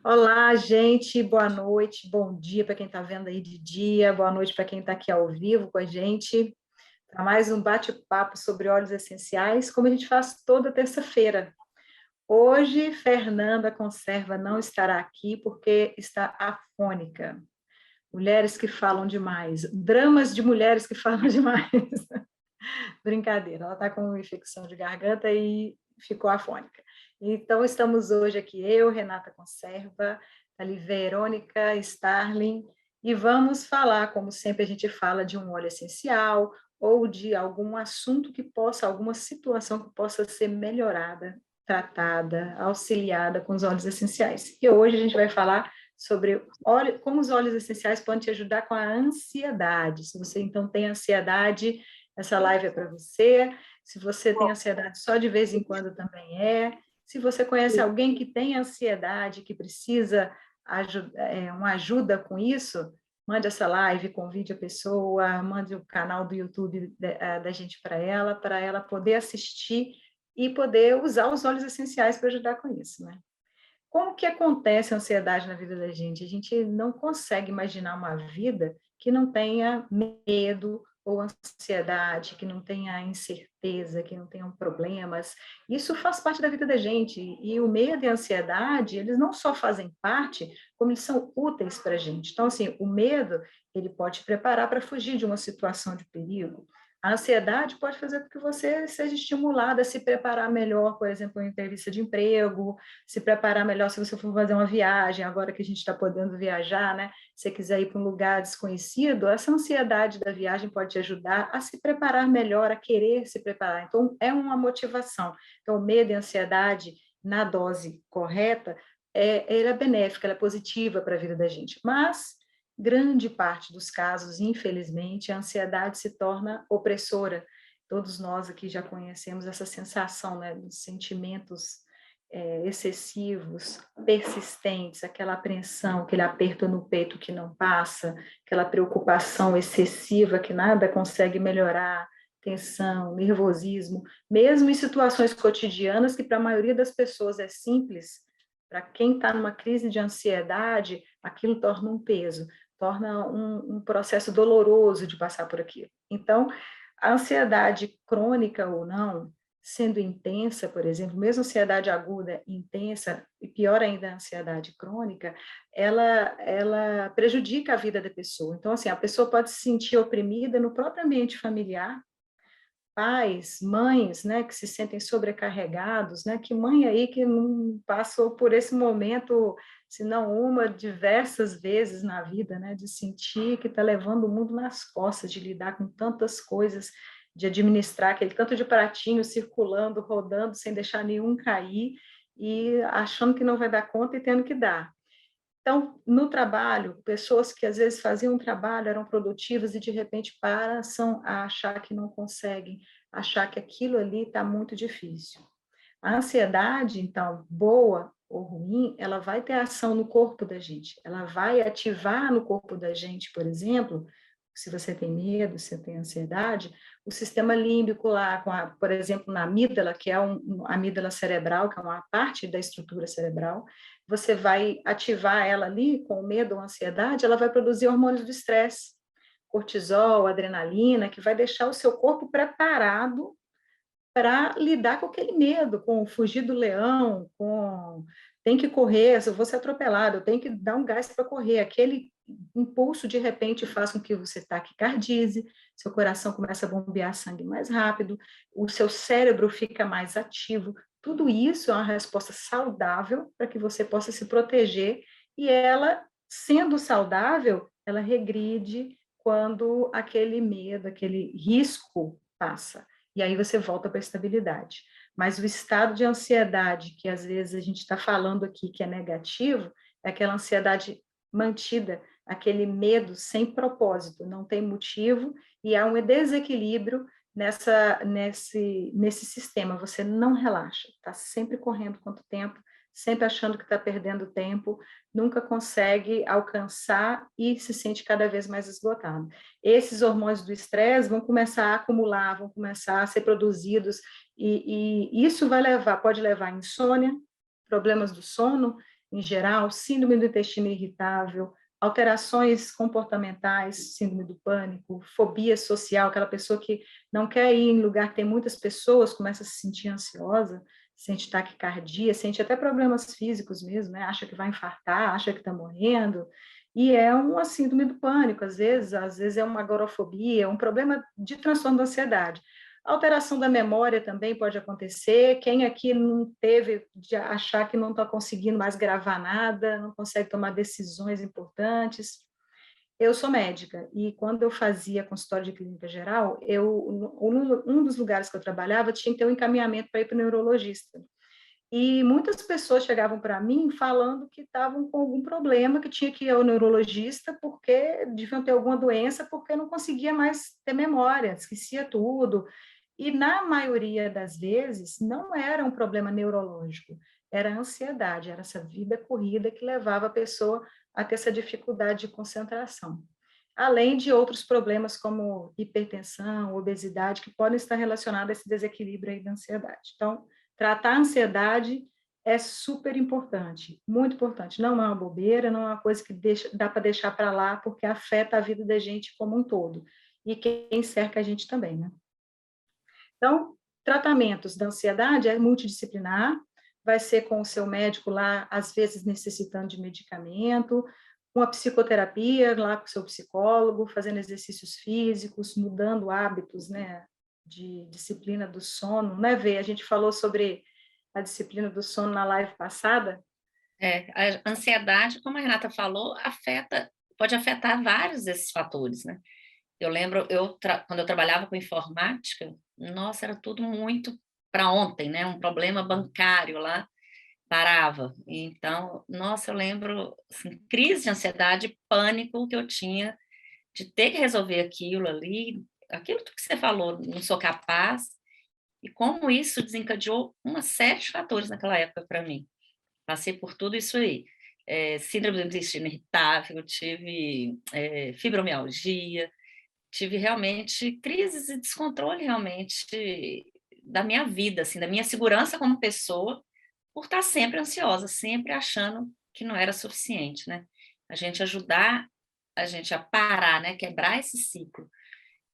Olá, gente, boa noite, bom dia para quem está vendo aí de dia, boa noite para quem está aqui ao vivo com a gente, para mais um bate-papo sobre óleos essenciais, como a gente faz toda terça-feira. Hoje, Fernanda Conserva não estará aqui porque está afônica. Mulheres que falam demais, dramas de mulheres que falam demais. Brincadeira, ela está com infecção de garganta e ficou afônica. Então, estamos hoje aqui, eu, Renata Conserva, ali Verônica Starling, e vamos falar, como sempre a gente fala, de um óleo essencial ou de algum assunto que possa, alguma situação que possa ser melhorada, tratada, auxiliada com os óleos essenciais. E hoje a gente vai falar sobre como os óleos essenciais podem te ajudar com a ansiedade. Se você, então, tem ansiedade, essa live é para você. Se você tem ansiedade só de vez em quando, também é. Se você conhece alguém que tem ansiedade, que precisa uma ajuda com isso, mande essa live, convide a pessoa, mande o canal do YouTube da gente para ela poder assistir e poder usar os óleos essenciais para ajudar com isso, né? Como que acontece a ansiedade na vida da gente? A gente não consegue imaginar uma vida que não tenha medo ou ansiedade, que não tenha incerteza, que não tenham problemas. Isso faz parte da vida da gente. E o medo e a ansiedade, eles não só fazem parte, como eles são úteis para a gente. Então, assim, o medo, ele pode te preparar para fugir de uma situação de perigo. A ansiedade pode fazer com que você seja estimulada a se preparar melhor, por exemplo, em entrevista de emprego, se preparar melhor se você for fazer uma viagem, agora que a gente está podendo viajar, né? Se você quiser ir para um lugar desconhecido, essa ansiedade da viagem pode te ajudar a se preparar melhor, a querer se preparar. Então, é uma motivação. Então, o medo e a ansiedade, na dose correta, ela é benéfica, ela é positiva para a vida da gente. Mas, grande parte dos casos, infelizmente, a ansiedade se torna opressora. Todos nós aqui já conhecemos essa sensação, né, dos sentimentos excessivos, persistentes, aquela apreensão, aquele aperto no peito que não passa, aquela preocupação excessiva que nada consegue melhorar, tensão, nervosismo, mesmo em situações cotidianas que para a maioria das pessoas é simples, para quem está numa crise de ansiedade, aquilo torna um peso, torna um processo doloroso de passar por aquilo. Então, a ansiedade crônica ou não, sendo intensa, por exemplo, mesmo a ansiedade aguda intensa, e pior ainda a ansiedade crônica, ela prejudica a vida da pessoa. Então, assim, a pessoa pode se sentir oprimida no próprio ambiente familiar, pais, mães, né, que se sentem sobrecarregados, né, que mãe aí que não passou por esse momento, se não uma, diversas vezes na vida, né, de sentir que está levando o mundo nas costas, de lidar com tantas coisas, de administrar aquele tanto de pratinho circulando, rodando, sem deixar nenhum cair, e achando que não vai dar conta e tendo que dar. Então, no trabalho, pessoas que às vezes faziam um trabalho, eram produtivas e de repente passam a achar que não conseguem, achar que aquilo ali está muito difícil. A ansiedade, então, boa ou ruim, ela vai ter ação no corpo da gente, ela vai ativar no corpo da gente, por exemplo, se você tem medo, se você tem ansiedade, o sistema límbico lá, por exemplo, na amígdala, que é a amígdala cerebral, que é uma parte da estrutura cerebral, você vai ativar ela ali com medo ou ansiedade, ela vai produzir hormônios do estresse, cortisol, adrenalina, que vai deixar o seu corpo preparado para lidar com aquele medo, com fugir do leão, com tem que correr, eu vou ser atropelado, eu tenho que dar um gás para correr. Aquele impulso de repente faz com que você taquicardize, seu coração começa a bombear sangue mais rápido, o seu cérebro fica mais ativo. Tudo isso é uma resposta saudável para que você possa se proteger e ela, sendo saudável, ela regride quando aquele medo, aquele risco passa e aí você volta para a estabilidade. Mas o estado de ansiedade, que às vezes a gente está falando aqui que é negativo, é aquela ansiedade mantida, aquele medo sem propósito, não tem motivo, e há um desequilíbrio nesse sistema. Você não relaxa, está sempre correndo quanto tempo, sempre achando que está perdendo tempo, nunca consegue alcançar e se sente cada vez mais esgotado. Esses hormônios do estresse vão começar a acumular, vão começar a ser produzidos, e isso pode levar a insônia, problemas do sono, em geral, síndrome do intestino irritável, alterações comportamentais, síndrome do pânico, fobia social, aquela pessoa que não quer ir em lugar que tem muitas pessoas, começa a se sentir ansiosa, sente taquicardia, sente até problemas físicos mesmo, né? Acha que vai infartar, acha que está morrendo, e é uma síndrome do pânico, às vezes é uma agorafobia, um problema de transtorno da ansiedade. Alteração da memória também pode acontecer. Quem aqui não teve de achar que não está conseguindo mais gravar nada, não consegue tomar decisões importantes? Eu sou médica e quando eu fazia consultório de clínica geral, um dos lugares que eu trabalhava tinha que ter um encaminhamento para ir para o neurologista. E muitas pessoas chegavam para mim falando que estavam com algum problema, que tinha que ir ao neurologista porque deviam ter alguma doença, porque não conseguia mais ter memória, esquecia tudo. E na maioria das vezes não era um problema neurológico, era ansiedade, era essa vida corrida que levava a pessoa a ter essa dificuldade de concentração. Além de outros problemas como hipertensão, obesidade, que podem estar relacionados a esse desequilíbrio aí da ansiedade. Então, tratar a ansiedade é super importante, muito importante. Não é uma bobeira, não é uma coisa que dá para deixar para lá, porque afeta a vida da gente como um todo. E quem cerca a gente também, né? Então, tratamentos da ansiedade é multidisciplinar, vai ser com o seu médico lá, às vezes necessitando de medicamento, uma psicoterapia lá com o seu psicólogo, fazendo exercícios físicos, mudando hábitos, né, de disciplina do sono, né, Vê? A gente falou sobre a disciplina do sono na live passada. A ansiedade, como a Renata falou, pode afetar vários desses fatores, né? Eu lembro, quando eu trabalhava com informática, nossa, era tudo muito para ontem, né? Um problema bancário lá parava. Então, nossa, eu lembro assim, crise de ansiedade, pânico que eu tinha de ter que resolver aquilo ali, aquilo que você falou, não sou capaz, e como isso desencadeou uma série de fatores naquela época para mim. Passei por tudo isso aí. Síndrome do intestino irritável, tive fibromialgia, tive realmente crises e descontrole realmente da minha vida, assim, da minha segurança como pessoa, por estar sempre ansiosa, sempre achando que não era suficiente, né? A gente ajudar a gente a parar, né, quebrar esse ciclo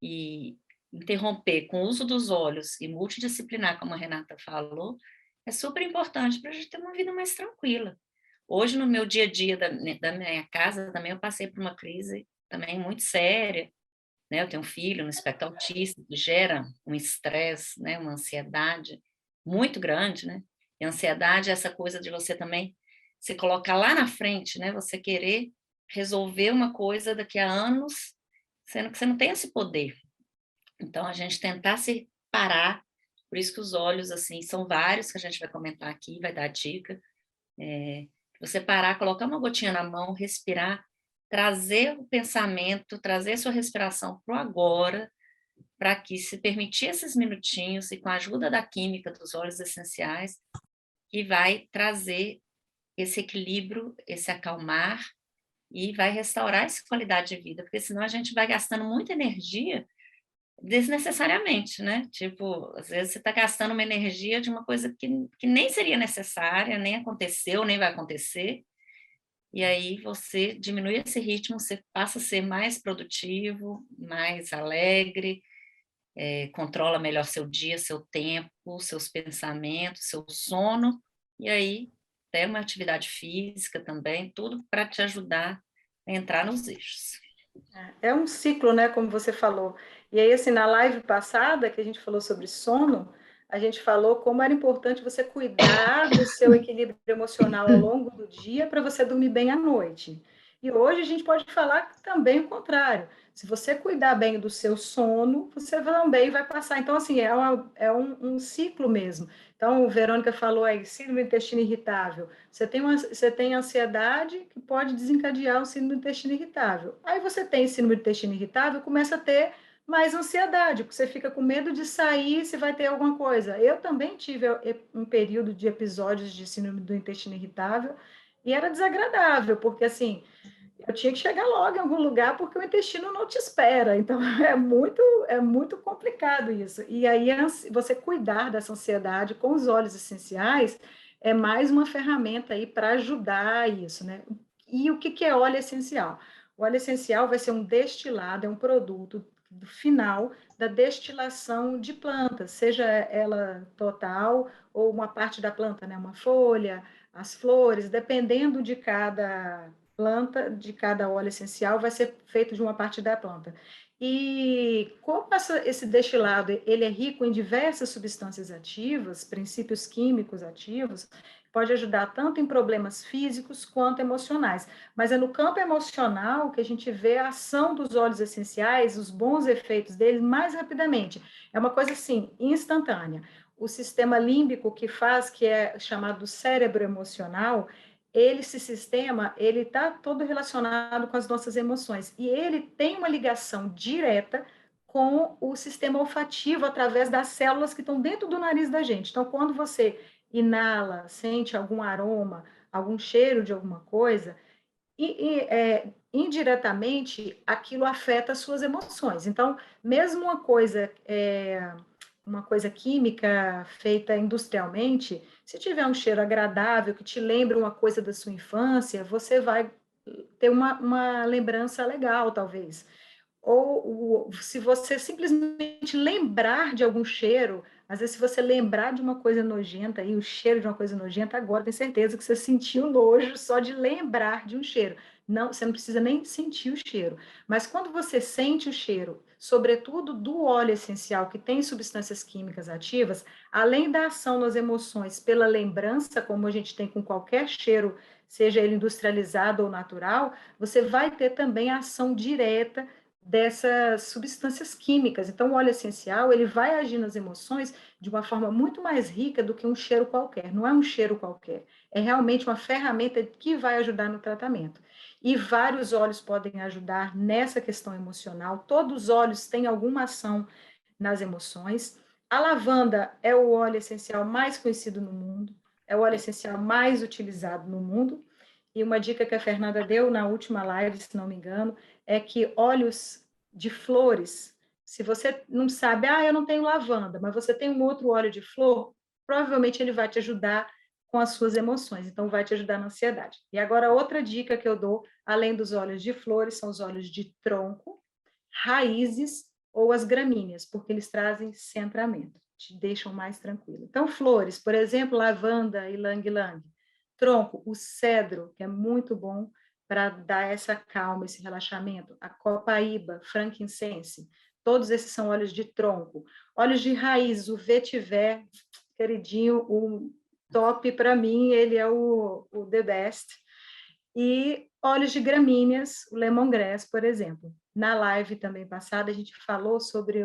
e interromper com o uso dos olhos e multidisciplinar, como a Renata falou, é super importante para a gente ter uma vida mais tranquila. Hoje, no meu dia a dia da minha casa, também eu passei por uma crise também muito séria, né? Eu tenho um filho no espectro autista, que gera um estresse, né? Uma ansiedade muito grande, né? E a ansiedade é essa coisa de você também se colocar lá na frente, né? Você querer resolver uma coisa daqui a anos, sendo que você não tem esse poder. Então, a gente tentar se parar, por isso que os olhos, assim, são vários que a gente vai comentar aqui, vai dar dica. Você parar, colocar uma gotinha na mão, respirar, trazer o pensamento, trazer a sua respiração para o agora, para que se permitir esses minutinhos e com a ajuda da química dos óleos essenciais, que vai trazer esse equilíbrio, esse acalmar e vai restaurar essa qualidade de vida, porque senão a gente vai gastando muita energia desnecessariamente, né? Tipo, às vezes você está gastando uma energia de uma coisa que nem seria necessária, nem aconteceu, nem vai acontecer, e aí você diminui esse ritmo, você passa a ser mais produtivo, mais alegre, controla melhor seu dia, seu tempo, seus pensamentos, seu sono, e aí até uma atividade física também, tudo para te ajudar a entrar nos eixos. É um ciclo, né, como você falou. E aí, assim, na live passada, que a gente falou sobre sono, a gente falou como era importante você cuidar do seu equilíbrio emocional ao longo do dia para você dormir bem à noite. E hoje a gente pode falar também o contrário. Se você cuidar bem do seu sono, você também vai passar. Então, assim, um ciclo mesmo. Então, Verônica falou aí, síndrome do intestino irritável. Você tem ansiedade que pode desencadear o síndrome do intestino irritável. Aí você tem síndrome do intestino irritável, começa a ter mais ansiedade, porque você fica com medo de sair se vai ter alguma coisa. Eu também tive um período de episódios de síndrome do intestino irritável e era desagradável, porque assim, eu tinha que chegar logo em algum lugar porque o intestino não te espera. Então é muito complicado isso. E aí você cuidar dessa ansiedade com os óleos essenciais é mais uma ferramenta aí para ajudar isso, né? E o que que é óleo essencial? O óleo essencial vai ser um destilado, é um produto do final da destilação de plantas, seja ela total ou uma parte da planta, né? Uma folha, as flores, dependendo de cada planta, de cada óleo essencial, vai ser feito de uma parte da planta. E como esse destilado ele é rico em diversas substâncias ativas, princípios químicos ativos, pode ajudar tanto em problemas físicos quanto emocionais. Mas é no campo emocional que a gente vê a ação dos óleos essenciais, os bons efeitos deles mais rapidamente. É uma coisa assim, instantânea. O sistema límbico que faz, que é chamado cérebro emocional, esse sistema, ele está todo relacionado com as nossas emoções, e ele tem uma ligação direta com o sistema olfativo, através das células que estão dentro do nariz da gente. Então, quando você inala, sente algum aroma, algum cheiro de alguma coisa, indiretamente, aquilo afeta as suas emoções. Então, mesmo uma coisa química feita industrialmente, se tiver um cheiro agradável, que te lembra uma coisa da sua infância, você vai ter uma lembrança legal, talvez. Ou se você simplesmente lembrar de algum cheiro, às vezes se você lembrar de uma coisa nojenta, aí o cheiro de uma coisa nojenta, agora tem certeza que você sentiu nojo só de lembrar de um cheiro. Não, você não precisa nem sentir o cheiro. Mas quando você sente o cheiro, sobretudo do óleo essencial, que tem substâncias químicas ativas, além da ação nas emoções pela lembrança, como a gente tem com qualquer cheiro, seja ele industrializado ou natural, você vai ter também a ação direta dessas substâncias químicas. Então, o óleo essencial, ele vai agir nas emoções de uma forma muito mais rica do que um cheiro qualquer. Não é um cheiro qualquer, é realmente uma ferramenta que vai ajudar no tratamento. E vários óleos podem ajudar nessa questão emocional. Todos os óleos têm alguma ação nas emoções. A lavanda é o óleo essencial mais conhecido no mundo, é o óleo essencial mais utilizado no mundo. E uma dica que a Fernanda deu na última live, se não me engano, é que óleos de flores, se você não sabe, eu não tenho lavanda, mas você tem um outro óleo de flor, provavelmente ele vai te ajudar com as suas emoções, então vai te ajudar na ansiedade. E agora, outra dica que eu dou, além dos óleos de flores, são os óleos de tronco, raízes ou as gramíneas, porque eles trazem centramento, te deixam mais tranquilo. Então, flores, por exemplo, lavanda e lang-lang. Tronco, o cedro, que é muito bom para dar essa calma, esse relaxamento. A copaíba, frankincense, todos esses são óleos de tronco. Óleos de raiz, o vetiver, queridinho, o top para mim, ele é o the best. E óleos de gramíneas, o lemongrass, por exemplo. Na live também passada, a gente falou sobre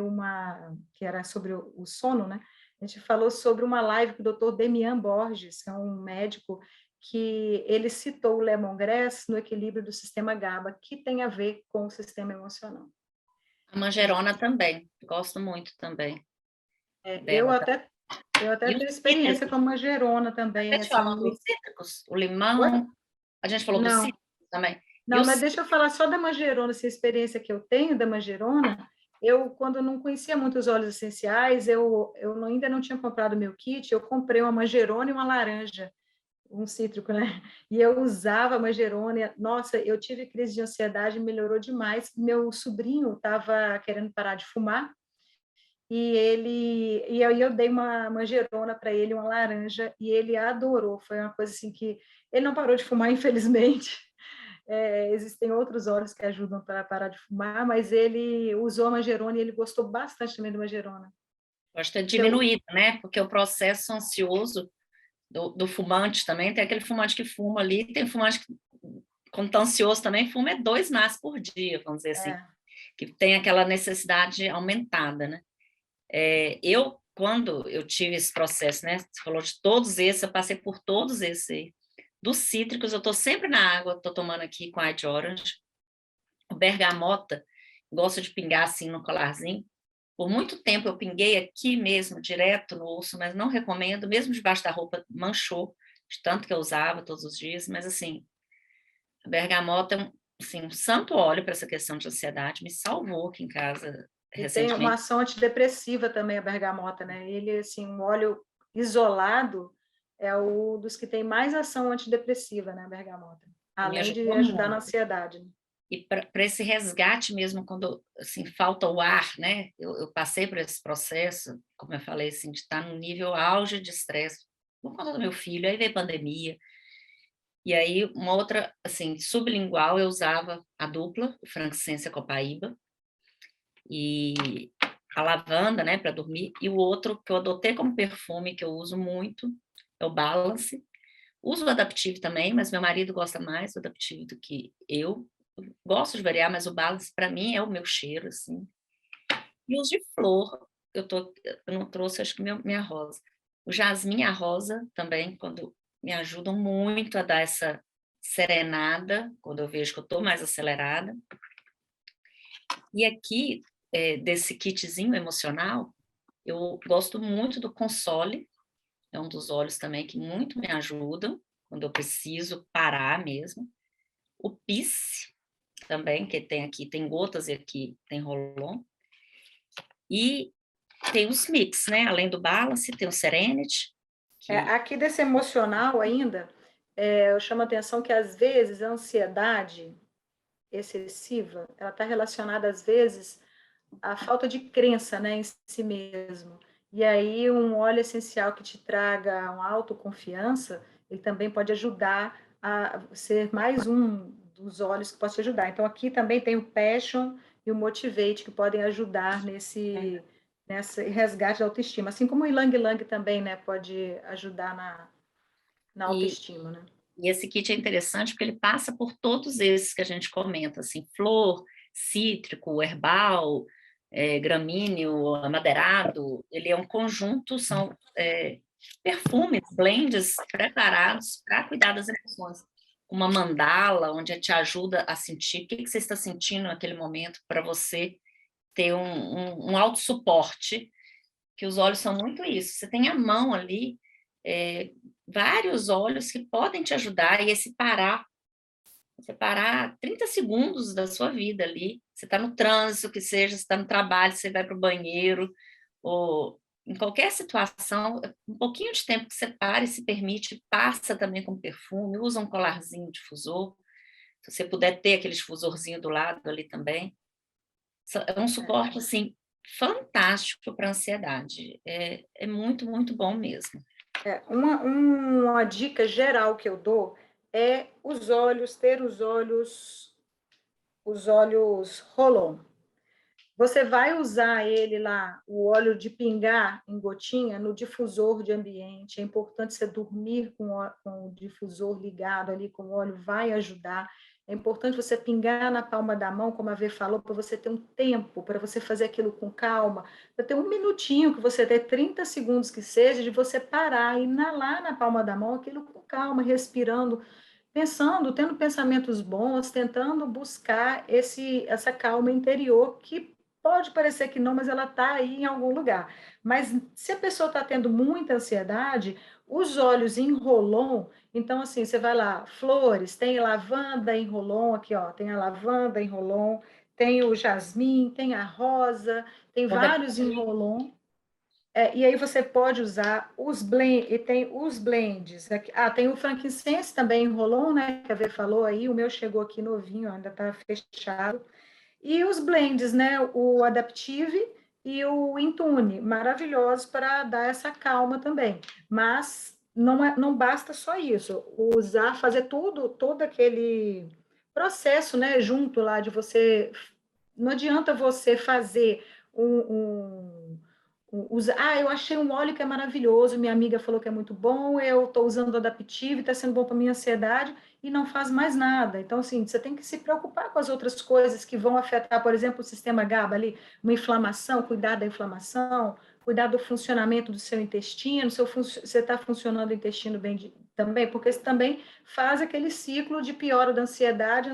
que era sobre o sono, né? A gente falou sobre uma live com o Dr. Demian Borges, que é um médico que ele citou o lemongrass no equilíbrio do sistema GABA, que tem a ver com o sistema emocional. A manjerona também, gosto muito também Eu dela. até E os tenho experiência cítricos, com manjerona também, a gente falou assim. dos cítricos, o Oi? limão, a gente falou dos Não. cítricos também. E Não, os mas deixa eu falar só da manjerona, essa experiência que eu tenho da manjerona. Quando eu não conhecia muito os óleos essenciais, ainda não tinha comprado meu kit, eu comprei uma manjerona e uma laranja, um cítrico, né? E eu usava a manjerona. Nossa, eu tive crise de ansiedade, melhorou demais. Meu sobrinho estava querendo parar de fumar, e aí eu dei uma manjerona para ele, uma laranja, e ele adorou. Foi uma coisa assim que ele não parou de fumar, infelizmente. Existem outros óleos que ajudam para parar de fumar, mas ele usou a manjerona e ele gostou bastante também da manjerona. pode ter Então, diminuído, né? Porque o processo ansioso do fumante também, tem aquele fumante que fuma ali, tem fumante que, quando está ansioso também, fuma 2 maços por dia, vamos dizer assim, é, que tem aquela necessidade aumentada, né? Quando eu tive esse processo, né? Você falou de todos esses, eu passei por todos esses aí. Dos cítricos, eu estou sempre na água, estou tomando aqui com White Orange. O bergamota, gosto de pingar assim no colarzinho. Por muito tempo eu pinguei aqui mesmo, direto no osso, mas não recomendo, mesmo debaixo da roupa, manchou, de tanto que eu usava todos os dias, mas assim, a bergamota é um santo óleo para essa questão de ansiedade, me salvou aqui em casa e tem uma recentemente. ação antidepressiva também, a bergamota, né? Ele, assim, um óleo isolado, é o dos que tem mais ação antidepressiva, né, a bergamota, Me além de ajudou ajudar na muito. ansiedade, né. E para esse resgate mesmo, quando assim, falta o ar, né? Eu passei por esse processo, como eu falei, assim, de estar no nível auge de estresse por conta do meu filho, aí veio pandemia, e aí uma outra, assim, sublingual, eu usava a dupla, o frankincense e a copaíba, e a lavanda, né, para dormir, e o outro que eu adotei como perfume, que eu uso muito, é o Balance. Uso o Adaptive também, mas meu marido gosta mais do Adaptive do que eu. Gosto de variar, mas o Balance para mim é o meu cheiro, assim. E os de flor, eu não trouxe, acho que minha rosa. O jasmim e a rosa também, quando me ajudam muito a dar essa serenada, quando eu vejo que eu estou mais acelerada. E aqui, desse kitzinho emocional, eu gosto muito do Console, é um dos óleos também que muito me ajudam, quando eu preciso parar mesmo. O Peace, também, que tem aqui, tem gotas e aqui tem Rolon. E tem os mix, né? Além do Balance, tem o Serenity, que Aqui desse emocional ainda, eu chamo a atenção que às vezes a ansiedade excessiva, ela está relacionada às vezes à falta de crença, né, em si mesmo. E aí um óleo essencial que te traga uma autoconfiança, ele também pode ajudar a ser mais um dos óleos que pode te ajudar. Então aqui também tem o Passion e o Motivate que podem ajudar nesse resgate da autoestima, assim como o Ylang Ylang também, né, pode ajudar na e, autoestima, né? e esse kit é interessante porque ele passa por todos esses que a gente comenta, assim, flor, cítrico, herbal, gramíneo, amadeirado. Ele é um conjunto, são perfumes, blends preparados para cuidar das emoções. Uma mandala, onde te ajuda a sentir o que você está sentindo naquele momento, para você ter um autossuporte, que os óleos são muito isso. Você tem a mão ali, vários óleos que podem te ajudar, e esse parar, você parar 30 segundos da sua vida ali, você está no trânsito, que seja, você está no trabalho, você vai para o banheiro, ou em qualquer situação, um pouquinho de tempo que você para e se permite, passa também com perfume, usa um colarzinho difusor, se você puder ter aquele difusorzinho do lado ali também. É um suporte, assim, fantástico para a ansiedade. É muito, muito bom mesmo. Uma dica geral que eu dou é ter os olhos Rolon. Você vai usar ele lá, o óleo de pingar em gotinha, no difusor de ambiente. É importante você dormir com o difusor ligado ali, com o óleo, vai ajudar. É importante você pingar na palma da mão, como a Vê falou, para você ter um tempo, para você fazer aquilo com calma, para ter um minutinho, que você ter 30 segundos que seja, de você parar e inalar na palma da mão aquilo com calma, respirando, pensando, tendo pensamentos bons, tentando buscar essa calma interior que pode parecer que não, mas ela está aí em algum lugar. Mas se a pessoa está tendo muita ansiedade, os olhos em Rolon, então assim, você vai lá, flores, tem lavanda em Rolon, aqui ó, tem a lavanda em Rolon, tem o jasmim, tem a rosa, tem vários em Rolon. E aí você pode usar os blend, e tem os blends. Tem o frankincense também em Rolon, né? Que a Vê falou aí, o meu chegou aqui novinho, ainda está fechado. E os blends, né? O Adaptive e o Intune, maravilhosos para dar essa calma também. Mas não basta só isso. Fazer todo aquele processo, né? Junto lá de você. Não adianta você fazer eu achei um óleo que é maravilhoso, minha amiga falou que é muito bom, eu estou usando o Adaptive, está sendo bom para minha ansiedade, e não faz mais nada. Então, assim, você tem que se preocupar com as outras coisas que vão afetar, por exemplo, o sistema GABA ali, uma inflamação, cuidar da inflamação, cuidar do funcionamento do seu intestino, você está funcionando o intestino bem também, porque isso também faz aquele ciclo de piora da ansiedade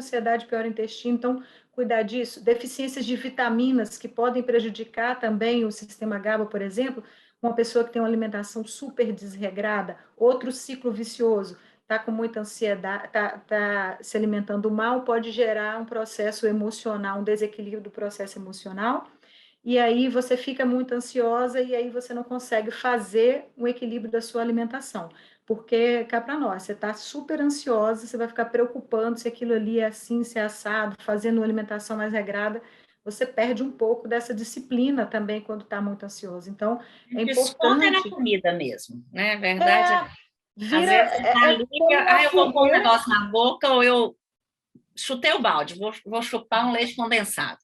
piora o intestino, então cuidar disso, deficiências de vitaminas que podem prejudicar também o sistema GABA, por exemplo, uma pessoa que tem uma alimentação super desregrada, outro ciclo vicioso, está com muita ansiedade, está se alimentando mal, pode gerar um processo emocional, um desequilíbrio do processo emocional, e aí você fica muito ansiosa e aí você não consegue fazer um equilíbrio da sua alimentação. porque cá para nós, você está super ansiosa, você vai ficar preocupando se aquilo ali é assim, se é assado, fazendo uma alimentação mais regrada, você perde um pouco dessa disciplina também quando está muito ansioso. Então, é Desconta é na importante. comida mesmo, né? A verdade é, às Vira, vezes você tá ali, como uma eu vou pôr um fogueira. negócio na boca ou eu chutei o balde, vou chupar um leite condensado.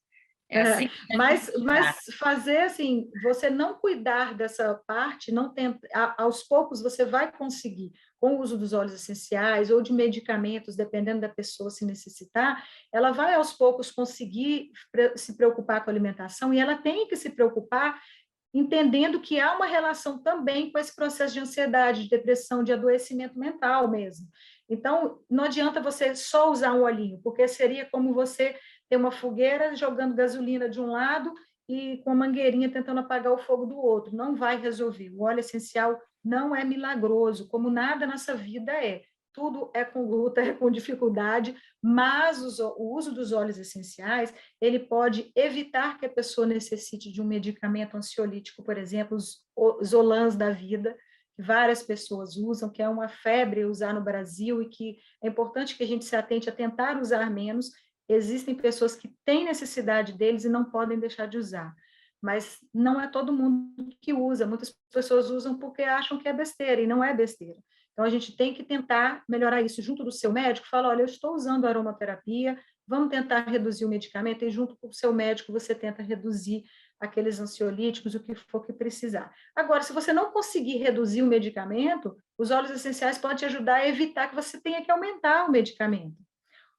É assim que a gente Mas fazer assim, você não cuidar dessa parte, não tem, aos poucos você vai conseguir, com o uso dos óleos essenciais ou de medicamentos, dependendo da pessoa se necessitar, ela vai aos poucos conseguir se preocupar com a alimentação e ela tem que se preocupar entendendo que há uma relação também com esse processo de ansiedade, de depressão, de adoecimento mental mesmo. Então, não adianta você só usar um olhinho, porque seria como você ter uma fogueira jogando gasolina de um lado e com a mangueirinha tentando apagar o fogo do outro. Não vai resolver. O óleo essencial não é milagroso, como nada nessa vida é. Tudo é com luta, é com dificuldade, mas o uso dos óleos essenciais, ele pode evitar que a pessoa necessite de um medicamento ansiolítico, por exemplo, os Olans da vida, que várias pessoas usam, que é uma febre usar no Brasil e que é importante que a gente se atente a tentar usar menos. Existem pessoas que têm necessidade deles e não podem deixar de usar, mas não é todo mundo que usa. Muitas pessoas usam porque acham que é besteira, e não é besteira. Então, a gente tem que tentar melhorar isso junto do seu médico, fala, olha, eu estou usando aromaterapia, vamos tentar reduzir o medicamento, e junto com o seu médico você tenta reduzir aqueles ansiolíticos, o que for que precisar. Agora, se você não conseguir reduzir o medicamento, os óleos essenciais podem te ajudar a evitar que você tenha que aumentar o medicamento.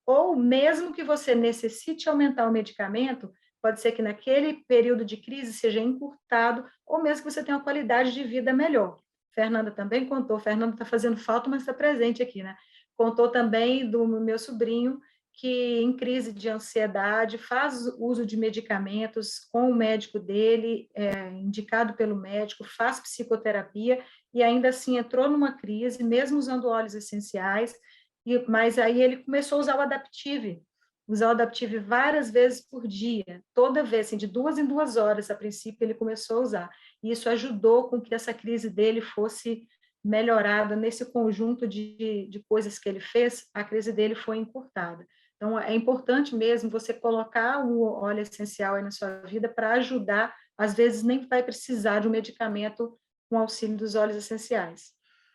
Ou mesmo que você necessite aumentar o medicamento, pode ser que naquele período de crise seja encurtado, ou mesmo que você tenha uma qualidade de vida melhor. Fernanda também contou, Fernanda está fazendo falta, mas está presente aqui, né? Contou também do meu sobrinho, que em crise de ansiedade faz uso de medicamentos com o médico dele, indicado pelo médico, faz psicoterapia e ainda assim entrou numa crise, mesmo usando óleos essenciais, mas aí ele começou a usar o Adaptive várias vezes por dia, toda vez, assim, de 2 em 2 horas, a princípio, ele começou a usar. E isso ajudou com que essa crise dele fosse melhorada. Nesse conjunto de coisas que ele fez, a crise dele foi encurtada. Então, é importante mesmo você colocar o óleo essencial aí na sua vida para ajudar. Às vezes, nem vai precisar de um medicamento com auxílio dos óleos essenciais.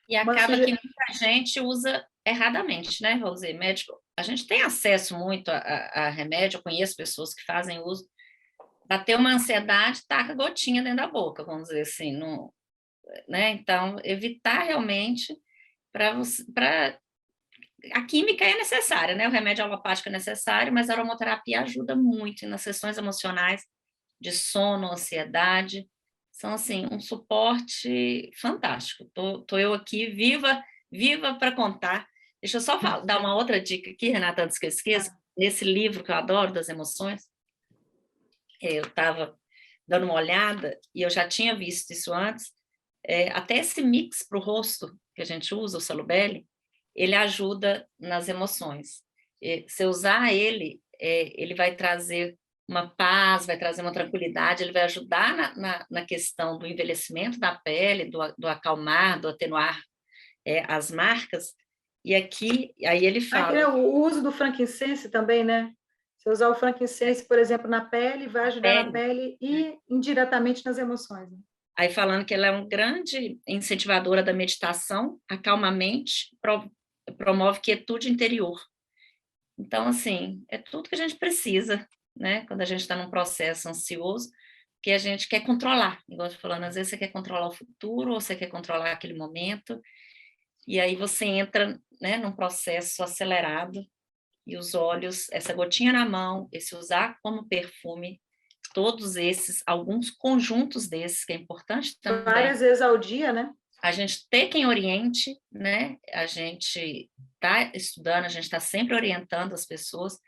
E Uma acaba que suge... muita gente usa erradamente, né, Rosê? Médico, a gente tem acesso muito a remédio, eu conheço pessoas que fazem uso, bateu uma ansiedade, taca gotinha dentro da boca, vamos dizer assim, não, né? Então, evitar realmente para a química é necessária, né? O remédio alopático é necessário, mas a aromaterapia ajuda muito nas questões emocionais de sono, ansiedade. São, assim, um suporte fantástico. Tô eu aqui viva para contar. Deixa eu só dar uma outra dica aqui, Renata, antes que eu esqueça. Nesse livro que eu adoro, das emoções, eu estava dando uma olhada e eu já tinha visto isso antes. Até esse mix para o rosto que a gente usa, o Salubelli, ele ajuda nas emoções. Se usar ele, ele vai trazer uma paz, vai trazer uma tranquilidade, ele vai ajudar na questão do envelhecimento da pele, do acalmar, do atenuar as marcas. E aqui, aí ele fala, O uso do frankincense também, né? Se usar o frankincense, por exemplo, na pele, vai ajudar na pele, pele e indiretamente nas emoções. Né? aí falando que ela é uma grande incentivadora da meditação, acalma a mente, promove quietude interior. Então, assim, é tudo que a gente precisa, né? Quando a gente está num processo ansioso, que a gente quer controlar. Igual eu tô falando, às vezes você quer controlar o futuro, ou você quer controlar aquele momento, e aí você entra, né, num processo acelerado, e os olhos, essa gotinha na mão, esse usar como perfume, todos esses, alguns conjuntos desses, que é importante também, Várias vezes ao dia, né? a gente ter quem oriente, né? A gente está estudando, a gente está sempre orientando as pessoas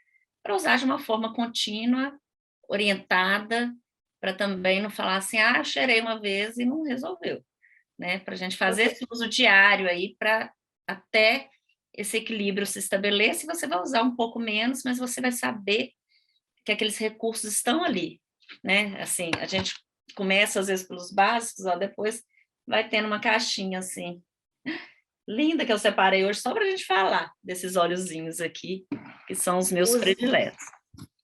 para usar de uma forma contínua, orientada, para também não falar assim, ah, eu cheirei uma vez e não resolveu, né? Para a gente fazer esse uso diário aí, para até esse equilíbrio se estabeleça, e você vai usar um pouco menos, mas você vai saber que aqueles recursos estão ali, né? Assim, a gente começa às vezes pelos básicos, ó, depois vai tendo uma caixinha assim linda que eu separei hoje só para a gente falar desses óleozinhos aqui, que são os meus prediletos.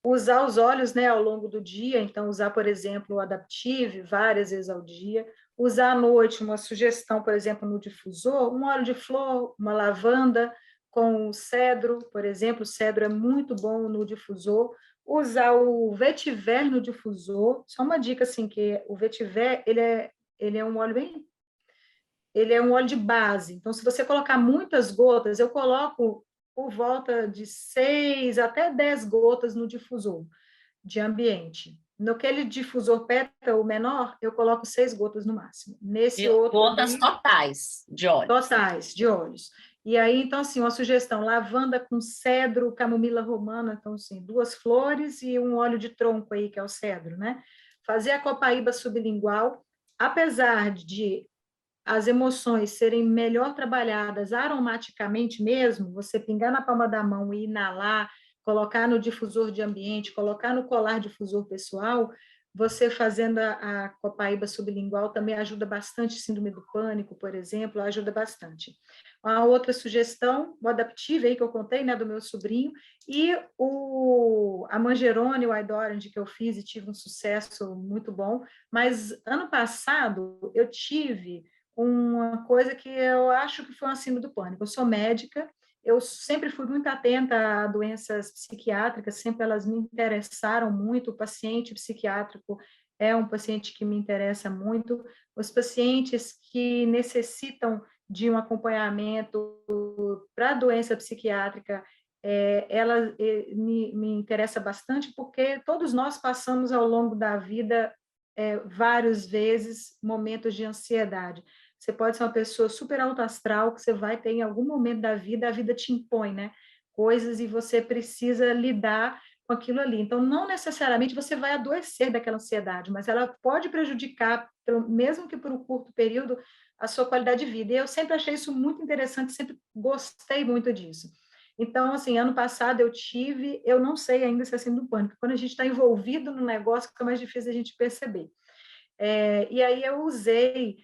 Usar os óleos, né, ao longo do dia, então usar, por exemplo, o Adaptive várias vezes ao dia, usar à noite uma sugestão, por exemplo, no difusor, um óleo de flor, uma lavanda com cedro, por exemplo, o cedro é muito bom no difusor, usar o vetiver no difusor, só uma dica assim, que o vetiver, ele é um óleo bem, ele é um óleo de base, então se você colocar muitas gotas, eu coloco por volta de 6 até 10 gotas no difusor de ambiente. No aquele difusor PETA, o menor, eu coloco 6 gotas no máximo. Nesse outro gotas ali, totais de óleo. totais de óleos. E aí, então, assim, uma sugestão, lavanda com cedro, camomila romana, então, assim, 2 flores e um óleo de tronco aí, que é o cedro, né? Fazer a copaíba sublingual, apesar de as emoções serem melhor trabalhadas aromaticamente mesmo, você pingar na palma da mão e inalar, colocar no difusor de ambiente, colocar no colar difusor pessoal, você fazendo a copaíba sublingual também ajuda bastante, síndrome do pânico, por exemplo, ajuda bastante. A outra sugestão, o Adaptive aí que eu contei, né, do meu sobrinho, e a Mangerone, o Idorange que eu fiz e tive um sucesso muito bom, mas ano passado eu tive uma coisa que eu acho que foi uma síndrome do pânico. Eu sou médica, eu sempre fui muito atenta a doenças psiquiátricas, sempre elas me interessaram muito. O paciente psiquiátrico é um paciente que me interessa muito. Os pacientes que necessitam de um acompanhamento para doença psiquiátrica, ela me interessa bastante, porque todos nós passamos ao longo da vida várias vezes momentos de ansiedade. Você pode ser uma pessoa super alto astral, que você vai ter em algum momento da vida, a vida te impõe, né? Coisas e você precisa lidar com aquilo ali. Então, não necessariamente você vai adoecer daquela ansiedade, mas ela pode prejudicar, mesmo que por um curto período, a sua qualidade de vida. E eu sempre achei isso muito interessante, sempre gostei muito disso. Então, assim, ano passado eu não sei ainda se é síndrome do pânico. Quando a gente está envolvido no negócio, fica mais difícil a gente perceber. E aí eu usei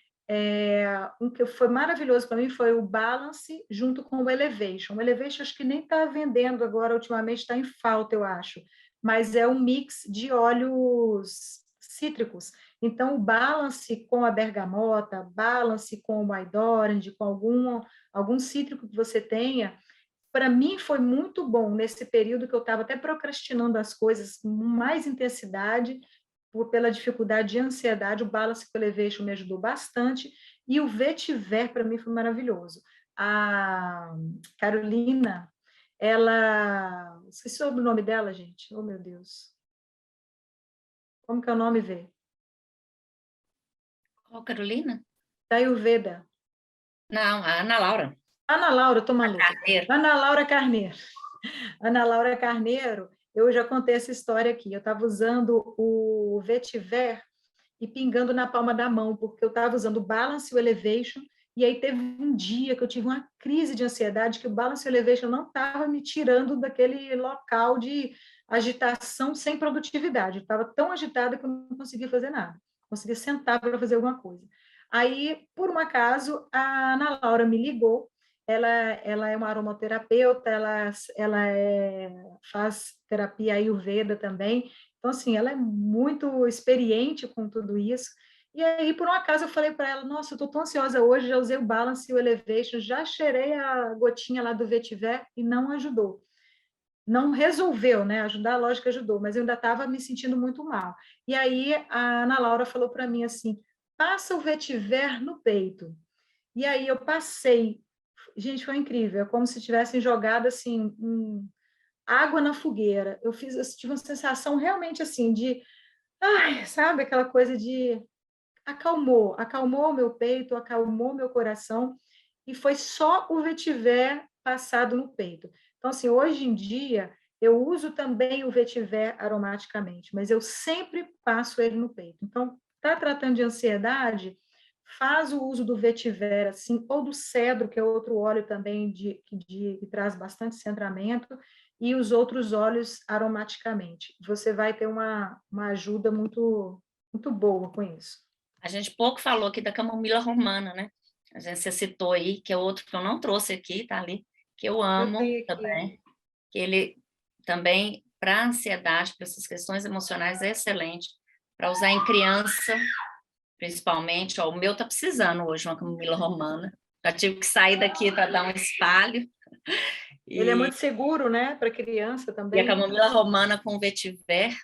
um que foi maravilhoso para mim foi o Balance junto com o Elevation. O Elevation acho que nem está vendendo agora, ultimamente está em falta, eu acho, mas é um mix de óleos cítricos. Então, o Balance com a bergamota, Balance com o White Orange, com algum cítrico que você tenha, para mim foi muito bom nesse período que eu estava até procrastinando as coisas com mais intensidade, pela dificuldade de ansiedade. O Balance Elevation me ajudou bastante, e o Vetiver para mim foi maravilhoso. A Carolina, ela... Esqueci o nome dela, gente. Oh, meu Deus. Como que é o nome, Vê? Qual, Carolina? Da Ayurveda. Não, a Ana Laura. Ana Laura, eu tô maluca. Carneiro. Ana Laura Carneiro. Ana Laura Carneiro, eu já contei essa história aqui. Eu estava usando o Vetiver e pingando na palma da mão, porque eu estava usando o Balance e o Elevation, e aí teve um dia que eu tive uma crise de ansiedade, que o Balance e o Elevation não estava me tirando daquele local de agitação sem produtividade. Eu estava tão agitada que eu não conseguia fazer nada. Não conseguia sentar para fazer alguma coisa. Aí, por um acaso, a Ana Laura me ligou. Ela é uma aromaterapeuta, faz terapia Ayurveda também. Então, assim, ela é muito experiente com tudo isso. E aí, por um acaso, eu falei para ela: Nossa, eu estou tão ansiosa hoje, já usei o Balance e o Elevation, já cheirei a gotinha lá do Vetiver e não ajudou. Não resolveu, né? Ajudar, lógico, ajudou, mas eu ainda estava me sentindo muito mal. E aí, a Ana Laura falou para mim assim: Passa o Vetiver no peito. E aí, eu passei. Gente, foi incrível. É como se tivessem jogado assim água na fogueira. Eu tive uma sensação realmente assim de, ai, sabe, aquela coisa de acalmou o meu peito, acalmou meu coração, e foi só o vetiver passado no peito. Então, assim, hoje em dia, eu uso também o vetiver aromaticamente, mas eu sempre passo ele no peito. Então, está tratando de ansiedade, faz o uso do vetiver, assim, ou do cedro, que é outro óleo também que traz bastante centramento, e os outros óleos aromaticamente. Você vai ter uma ajuda muito, muito boa com isso. A gente pouco falou aqui da camomila romana, né? A gente você citou aí, que é outro que eu não trouxe aqui, tá ali, que eu Eu amo tenho aqui. também, que ele também, para ansiedade, para essas questões emocionais, é excelente, para usar em criança, principalmente. Ó, o meu tá precisando hoje, uma camomila romana. Já tive que sair daqui para dar um espalho. Ele é E, muito seguro, né, para criança e a também. camomila romana com vetiver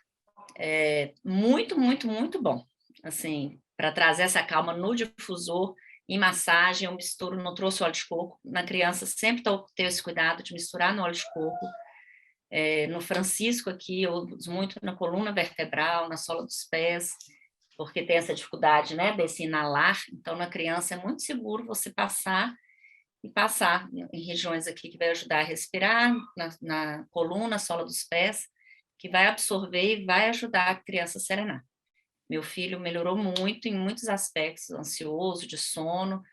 é muito, muito, muito bom. Assim, para trazer essa calma no difusor, em massagem, eu misturo, não trouxe óleo de coco. Na criança, sempre tenho esse cuidado de misturar no óleo de coco. No Francisco aqui, eu uso muito na coluna vertebral, na sola dos pés, porque tem essa dificuldade, né, desse inalar. Então, na criança é muito seguro você passar e passar em regiões aqui que vai ajudar a respirar, na coluna, sola dos pés, que vai absorver e vai ajudar a criança a serenar. Meu filho melhorou muito em muitos aspectos, ansioso, de sono,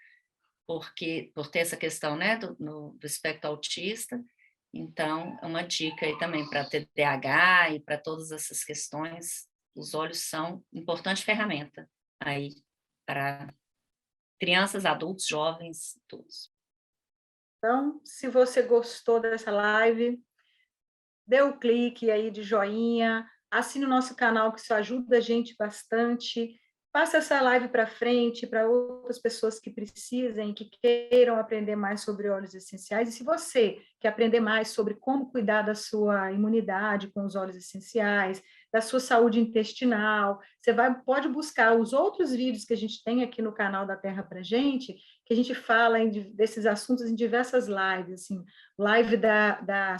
porque por ter essa questão, né, do espectro autista. Então, é uma dica aí também para TDAH e para todas essas questões. Os olhos são importante ferramenta aí para crianças, adultos, jovens, todos. Então, se você gostou dessa live, dê o clique aí de joinha, assine o nosso canal, que isso ajuda a gente bastante. Passe essa live para frente, para outras pessoas que precisem, que queiram aprender mais sobre óleos essenciais. E se você quer aprender mais sobre como cuidar da sua imunidade com os óleos essenciais, da sua saúde intestinal, pode buscar os outros vídeos que a gente tem aqui no canal da Terra para Gente, que a gente fala desses assuntos em diversas lives, assim, live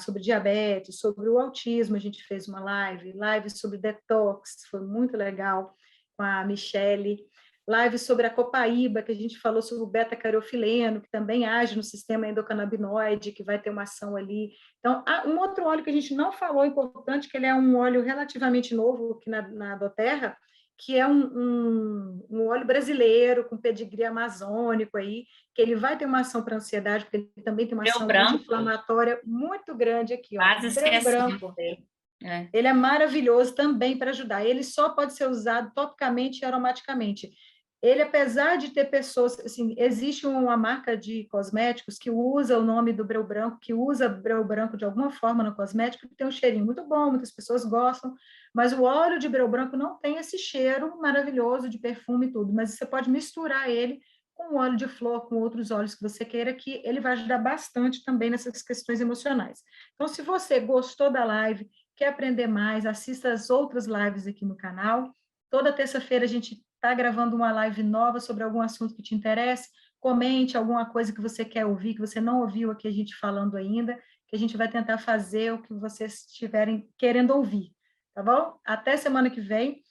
sobre diabetes, sobre o autismo, a gente fez uma live sobre detox, foi muito legal, com a Michele, live sobre a copaíba, que a gente falou sobre o beta-carofileno, que também age no sistema endocannabinoide, que vai ter uma ação ali. Então, um outro óleo que a gente não falou, importante, que ele é um óleo relativamente novo aqui na Doterra, que é um óleo brasileiro, com pedigree amazônico aí, que ele vai ter uma ação para ansiedade, porque ele também tem uma Breu ação branco, anti-inflamatória muito grande aqui, ó. quase Breu esquecendo branco. dele. É. Ele é maravilhoso também para ajudar. Ele só pode ser usado topicamente e aromaticamente. Ele, apesar de ter pessoas, assim, existe uma marca de cosméticos que usa o nome do breu branco, que usa breu branco de alguma forma no cosmético, que tem um cheirinho muito bom, muitas pessoas gostam, mas o óleo de breu branco não tem esse cheiro maravilhoso de perfume e tudo, mas você pode misturar ele com óleo de flor, com outros óleos que você queira, que ele vai ajudar bastante também nessas questões emocionais. Então, se você gostou da live, quer aprender mais, assista as outras lives aqui no canal. Toda terça-feira a gente está gravando uma live nova sobre algum assunto que te interesse. Comente alguma coisa que você quer ouvir, que você não ouviu aqui a gente falando ainda, que a gente vai tentar fazer o que vocês estiverem querendo ouvir, tá bom? Até semana que vem.